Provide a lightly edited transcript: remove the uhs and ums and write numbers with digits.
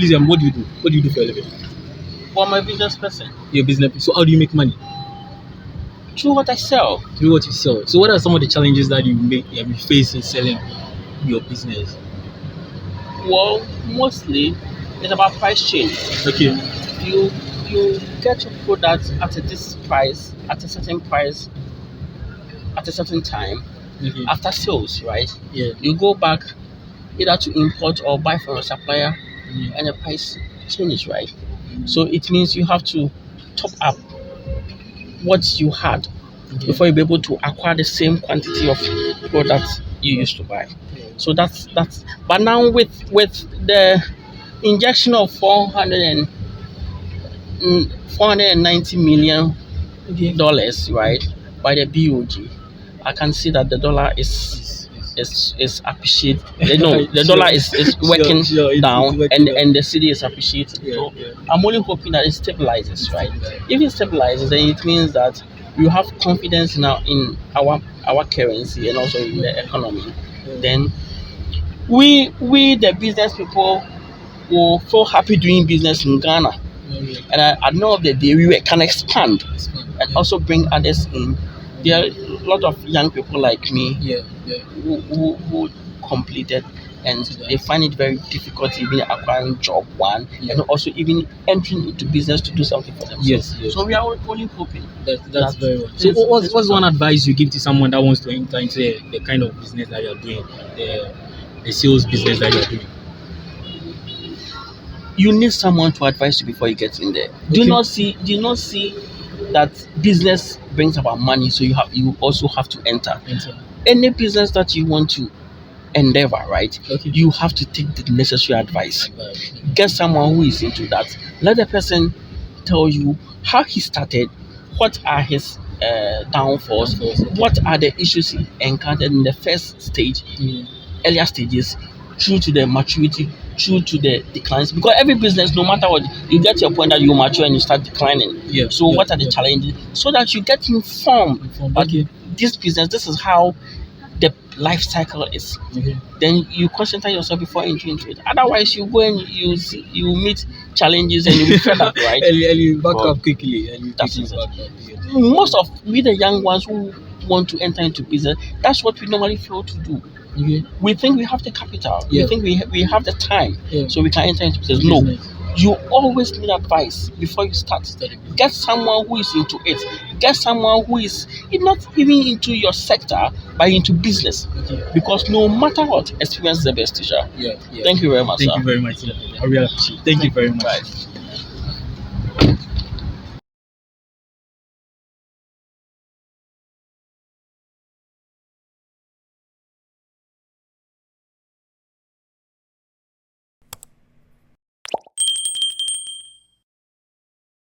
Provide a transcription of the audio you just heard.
please, what do you do? What do you do for a living? Well, I'm a business person. You're a business person. So how do you make money? Through what I sell. Through what you sell. So what are some of the challenges that you face in selling your business? Well, mostly it's about price change. Okay. You get your product at this price, at a certain price, at a certain time. Okay. After sales, right? Yeah. You go back either to import or buy from a supplier, Yeah. and the price changes, right? So it means you have to top up what you had before you be able to acquire the same quantity of products you used to buy. So that's. But now with the injection of 490 million dollars, right, by the BOG, I can see that the dollar is appreciated. No, the dollar is working down, and the city is appreciating. Yeah, So yeah. I'm only hoping that it stabilizes, right? If it stabilizes, then it means that you have confidence now in our currency and also in the economy. Then we the business people will feel happy doing business in Ghana. And at the end of the day, we can expand and also bring others in. There are a lot of young people like me who completed, and they find it very difficult even acquiring job one, and also even entering into business to do something for themselves. Yes. So we are only hoping. That's very well. So what's one advice you give to someone that wants to enter into the kind of business that you're doing, the sales business that you're doing? You need someone to advise you before you get in there. Do you not see that business brings about money, so you also have to enter. Any business that you want to endeavor, right? Okay. You have to take the necessary advice. Get someone who is into that. Let the person tell you how he started, what are his downfalls, what are the issues he encountered in the first stage, earlier stages, through to the maturity, through to the declines. Because every business, no matter what, you get to a point that you mature and you start declining. What are the challenges? So that you get informed. Okay. This business, this is how the life cycle is. Then you concentrate yourself before entering into it. Otherwise, you go and you meet challenges and you be fed up, right? and you back up quickly. Most of we the young ones who want to enter into business, that's what we normally fail to do. We think we have the capital. We think we have the time, so we can enter into business. No, you always need advice before you start. Get someone who is into it. Get someone who is not even into your sector, but into business. Because no matter what, experience is the best teacher. Thank you very much. Thank you very much. I really appreciate it. Thank you very much.